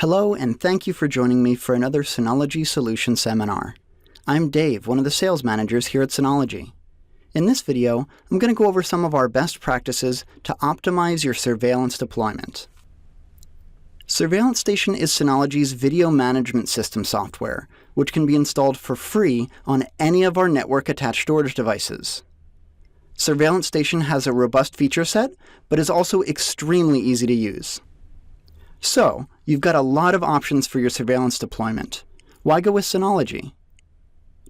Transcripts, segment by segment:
Hello, and thank you for joining me for another Synology Solution Seminar. I'm Dave, one of the sales managers here at Synology. In this video, I'm going to go over some of our best practices to optimize your surveillance deployment. Surveillance Station is Synology's video management system software, which can be installed for free on any of our network-attached storage devices. Surveillance Station has a robust feature set, but is also extremely easy to use. So, you've got a lot of options for your surveillance deployment. Why go with Synology?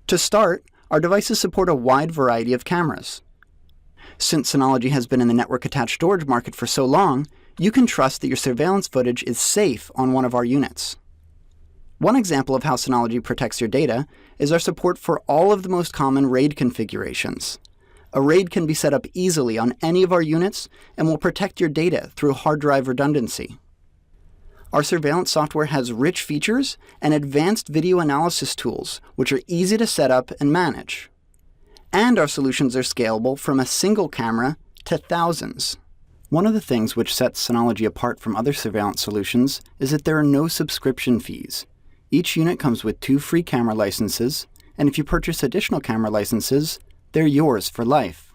To start, our devices support a wide variety of cameras. Since Synology has been in the network-attached storage market for so long, you can trust that your surveillance footage is safe on one of our units. One example of how Synology protects your data is our support for all of the most common RAID configurations. A RAID can be set up easily on any of our units and will protect your data through hard drive redundancy. Our surveillance software has rich features and advanced video analysis tools, which are easy to set up and manage. And our solutions are scalable from a single camera to thousands. One of the things which sets Synology apart from other surveillance solutions is that there are no subscription fees. Each unit comes with 2 free camera licenses, and if you purchase additional camera licenses, they're yours for life.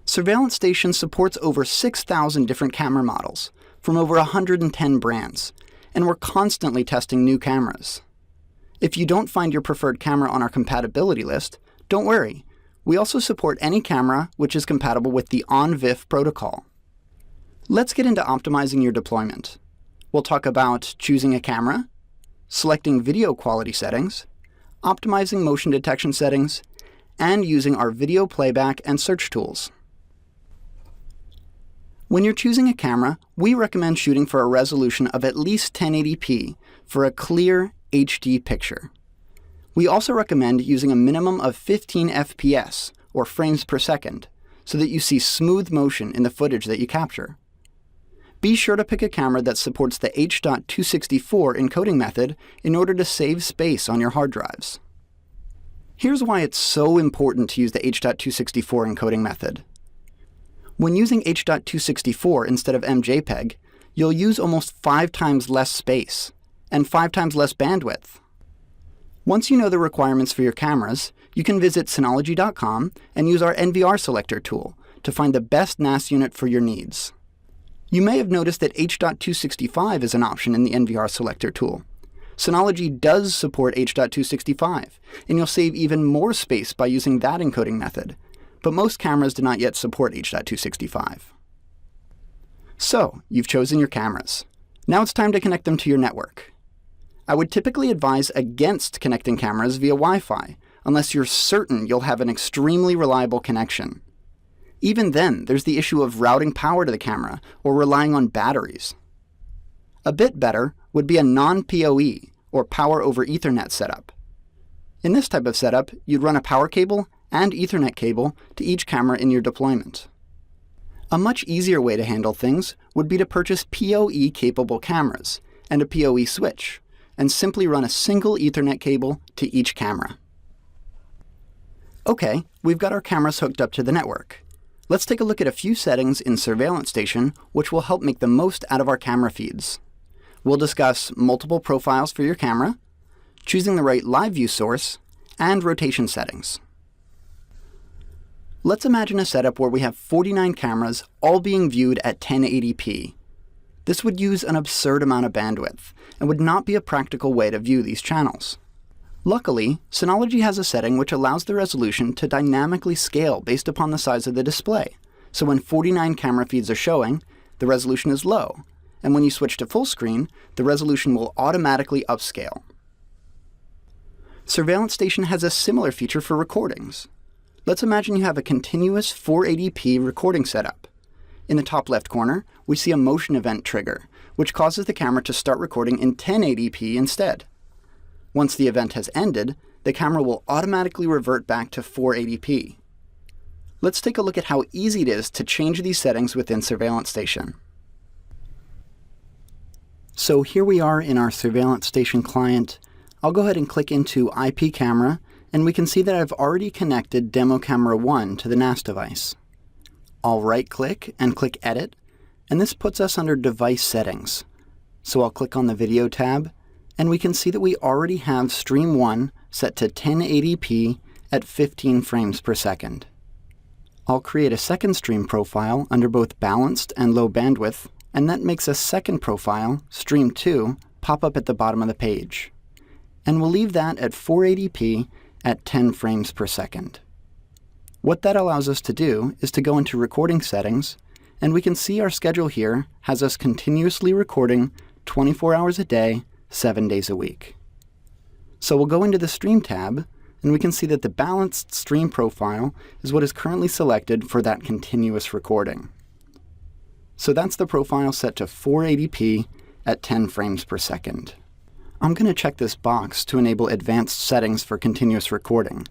Surveillance Station supports over 6,000 different camera models from over 110 brands, and we're constantly testing new cameras. If you don't find your preferred camera on our compatibility list, don't worry. We also support any camera which is compatible with the on-VIF protocol. Let's get into optimizing your deployment. We'll talk about choosing a camera, selecting video quality settings, optimizing motion detection settings, and using our video playback and search tools. When you're choosing a camera, we recommend shooting for a resolution of at least 1080p for a clear HD picture. We also recommend using a minimum of 15 FPS, or frames per second, so that you see smooth motion in the footage that you capture. Be sure to pick a camera that supports the H.264 encoding method in order to save space on your hard drives. Here's why it's so important to use the H.264 encoding method. When using H.264 instead of MJPEG, you'll use almost 5 times less space and 5 times less bandwidth. Once you know the requirements for your cameras, you can visit Synology.com and use our NVR selector tool to find the best NAS unit for your needs. You may have noticed that H.265 is an option in the NVR selector tool. Synology does support H.265, and you'll save even more space by using that encoding method. But most cameras do not yet support H.265. So, you've chosen your cameras. Now it's time to connect them to your network. I would typically advise against connecting cameras via Wi-Fi, unless you're certain you'll have an extremely reliable connection. Even then, there's the issue of routing power to the camera or relying on batteries. A bit better would be a non-PoE, or Power over Ethernet setup. In this type of setup, you'd run a power cable and Ethernet cable to each camera in your deployment. A much easier way to handle things would be to purchase PoE-capable cameras and a PoE switch, and simply run a single Ethernet cable to each camera. Okay, we've got our cameras hooked up to the network. Let's take a look at a few settings in Surveillance Station which will help make the most out of our camera feeds. We'll discuss multiple profiles for your camera, choosing the right Liveview source, and rotation settings. Let's imagine a setup where we have 49 cameras all being viewed at 1080p. This would use an absurd amount of bandwidth and would not be a practical way to view these channels. Luckily, Synology has a setting which allows the resolution to dynamically scale based upon the size of the display. So when 49 camera feeds are showing, the resolution is low, and when you switch to full screen, the resolution will automatically upscale. Surveillance Station has a similar feature for recordings. Let's imagine you have a continuous 480p recording setup. In the top left corner, we see a motion event trigger, which causes the camera to start recording in 1080p instead. Once the event has ended, the camera will automatically revert back to 480p. Let's take a look at how easy it is to change these settings within Surveillance Station. So here we are in our Surveillance Station client. I'll go ahead and click into IP camera, and we can see that I've already connected demo camera 1 to the NAS device. I'll right-click and click Edit, and this puts us under Device Settings, So I'll click on the Video tab, and we can see that we already have Stream 1 set to 1080p at 15 frames per second. I'll create a second stream profile under both balanced and low bandwidth, and that makes a second profile, Stream 2, pop up at the bottom of the page. And we'll leave that at 480p at 10 frames per second. What that allows us to do is to go into recording settings, and we can see our schedule here has us continuously recording 24 hours a day, 7 days a week. So we'll go into the Stream tab, and we can see that the balanced stream profile is what is currently selected for that continuous recording. So that's the profile set to 480p at 10 frames per second. I'm going to check this box to enable advanced settings for continuous recording.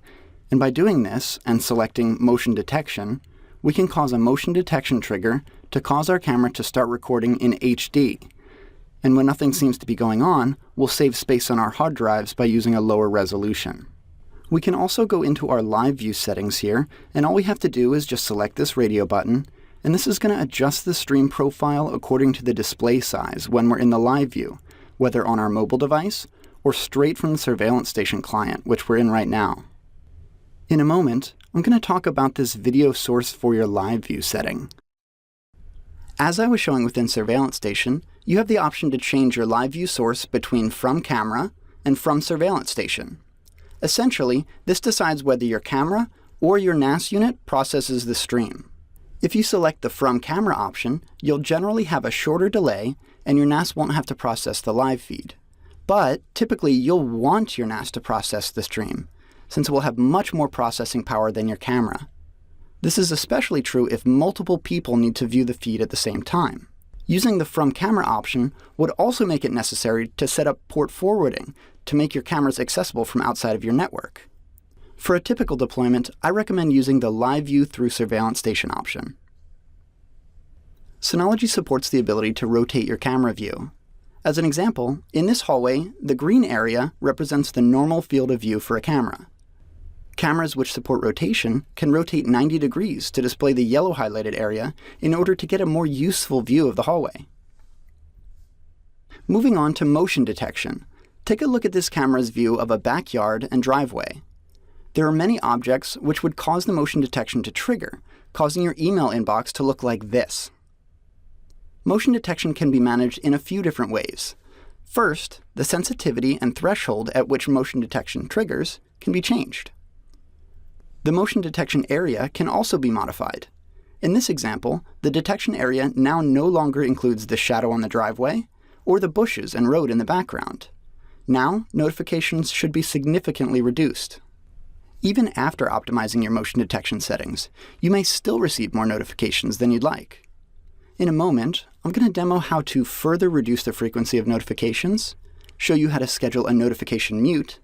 And by doing this and selecting motion detection, we can cause a motion detection trigger to cause our camera to start recording in HD. And when nothing seems to be going on, we'll save space on our hard drives by using a lower resolution. We can also go into our Liveview settings here, and all we have to do is just select this radio button, and this is going to adjust the stream profile according to the display size when we're in the live view, whether on our mobile device or straight from the surveillance station client, which we're in right now. In a moment, I'm going to talk about this video source for your live view setting. As I was showing within surveillance station, you have the option to change your live view source between from camera and from surveillance station. Essentially, this decides whether your camera or your NAS unit processes the stream. If you select the from camera option, you'll generally have a shorter delay and your NAS won't have to process the live feed. But typically you'll want your NAS to process the stream, since it will have much more processing power than your camera. This is especially true if multiple people need to view the feed at the same time. Using the from camera option would also make it necessary to set up port forwarding to make your cameras accessible from outside of your network. For a typical deployment, I recommend using the Live View through Surveillance Station option. Synology supports the ability to rotate your camera view. As an example, in this hallway, the green area represents the normal field of view for a camera. Cameras which support rotation can rotate 90 degrees to display the yellow highlighted area in order to get a more useful view of the hallway. Moving on to motion detection, take a look at this camera's view of a backyard and driveway. There are many objects which would cause the motion detection to trigger, causing your email inbox to look like this. Motion detection can be managed in a few different ways. First, the sensitivity and threshold at which motion detection triggers can be changed. The motion detection area can also be modified. In this example, the detection area now no longer includes the shadow on the driveway or the bushes and road in the background. Now, notifications should be significantly reduced. Even after optimizing your motion detection settings, you may still receive more notifications than you'd like. In a moment, I'm going to demo how to further reduce the frequency of notifications, show you how to schedule a notification mute,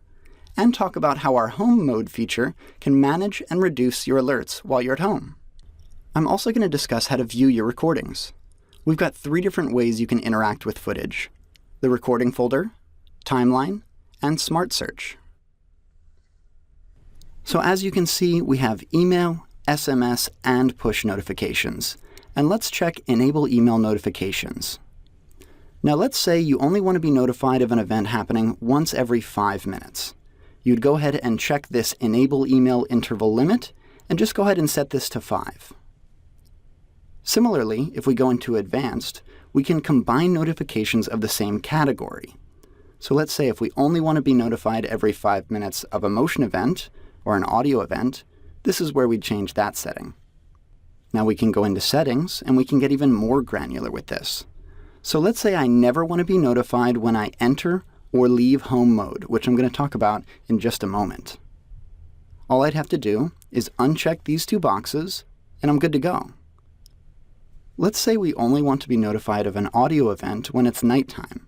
and talk about how our home mode feature can manage and reduce your alerts while you're at home. I'm also going to discuss how to view your recordings. We've got 3 different ways you can interact with footage: the recording folder, timeline, and smart search. So as you can see, we have email, SMS, and push notifications. And let's check Enable Email Notifications. Now let's say you only want to be notified of an event happening once every 5 minutes. You'd go ahead and check this Enable Email Interval Limit, and just go ahead and set this to 5. Similarly, if we go into Advanced, we can combine notifications of the same category. So let's say if we only want to be notified every 5 minutes of a motion event or an audio event, this is where we'd change that setting. Now we can go into Settings, and we can get even more granular with this. So let's say I never want to be notified when I enter or leave home mode, which I'm going to talk about in just a moment. All I'd have to do is uncheck these 2 boxes, and I'm good to go. Let's say we only want to be notified of an audio event when it's nighttime.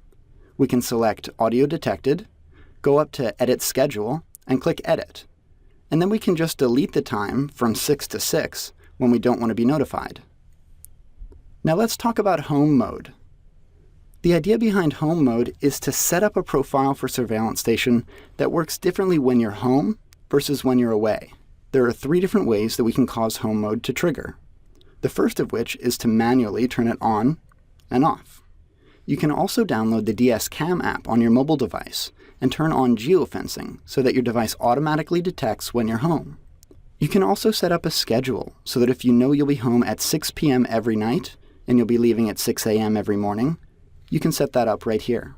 We can select Audio Detected, go up to Edit Schedule, and click Edit. And then we can just delete the time from 6 to 6 when we don't want to be notified. Now let's talk about home mode. The idea behind home mode is to set up a profile for Surveillance Station that works differently when you're home versus when you're away. There are 3 different ways that we can cause home mode to trigger. The first of which is to manually turn it on and off. You can also download the DS Cam app on your mobile device and turn on geofencing so that your device automatically detects when you're home. You can also set up a schedule so that if you know you'll be home at 6 p.m. every night and you'll be leaving at 6 a.m. every morning, you can set that up right here.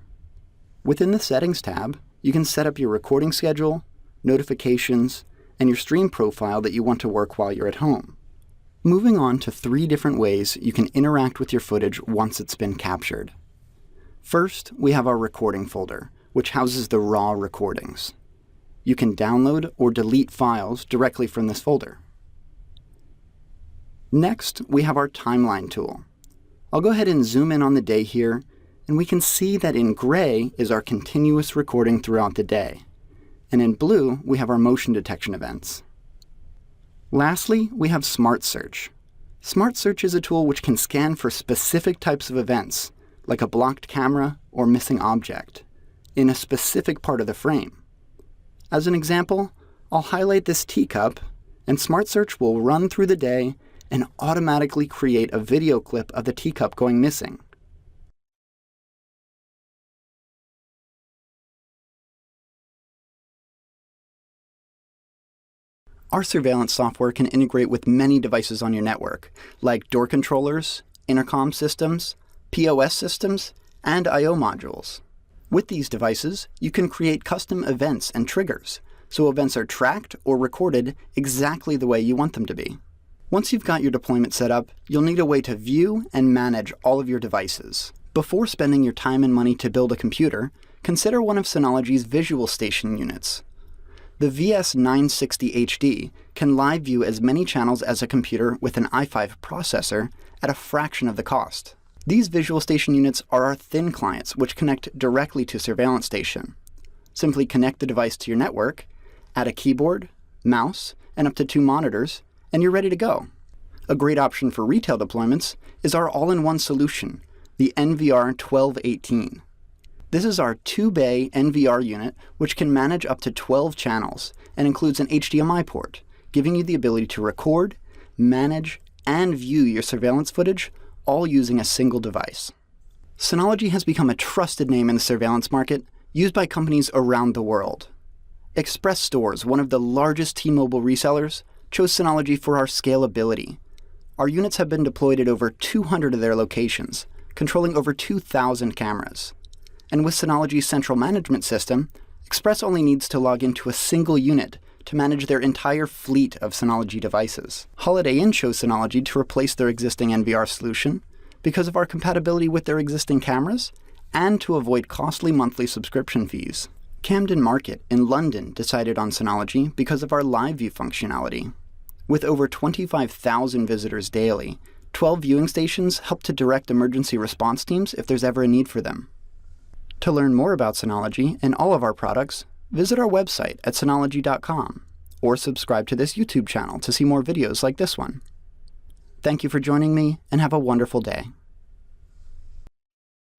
Within the Settings tab, you can set up your recording schedule, notifications, and your stream profile that you want to work while you're at home. Moving on to 3 different ways you can interact with your footage once it's been captured. First, we have our recording folder, which houses the raw recordings. You can download or delete files directly from this folder. Next, we have our timeline tool. I'll go ahead and zoom in on the day here, and we can see that in gray is our continuous recording throughout the day. And in blue, we have our motion detection events. Lastly, we have Smart Search. Smart Search is a tool which can scan for specific types of events, like a blocked camera or missing object, in a specific part of the frame. As an example, I'll highlight this teacup, and Smart Search will run through the day and automatically create a video clip of the teacup going missing. Our surveillance software can integrate with many devices on your network, like door controllers, intercom systems, POS systems, and I/O modules. With these devices, you can create custom events and triggers, so events are tracked or recorded exactly the way you want them to be. Once you've got your deployment set up, you'll need a way to view and manage all of your devices. Before spending your time and money to build a computer, consider one of Synology's visual station units. The VS960HD can live view as many channels as a computer with an i5 processor at a fraction of the cost. These visual station units are our thin clients, which connect directly to Surveillance Station. Simply connect the device to your network, add a keyboard, mouse, and up to 2 monitors, and you're ready to go. A great option for retail deployments is our all-in-one solution, the NVR1218. This is our 2-bay NVR unit, which can manage up to 12 channels and includes an HDMI port, giving you the ability to record, manage, and view your surveillance footage, all using a single device. Synology has become a trusted name in the surveillance market, used by companies around the world. Express Stores, one of the largest T-Mobile resellers, chose Synology for our scalability. Our units have been deployed at over 200 of their locations, controlling over 2,000 cameras. And with Synology's central management system, Express only needs to log into a single unit to manage their entire fleet of Synology devices. Holiday Inn chose Synology to replace their existing NVR solution because of our compatibility with their existing cameras and to avoid costly monthly subscription fees. Camden Market in London decided on Synology because of our Liveview functionality. With over 25,000 visitors daily, 12 viewing stations help to direct emergency response teams if there's ever a need for them. To learn more about Synology and all of our products, visit our website at synology.com or subscribe to this YouTube channel to see more videos like this one. Thank you for joining me and have a wonderful day.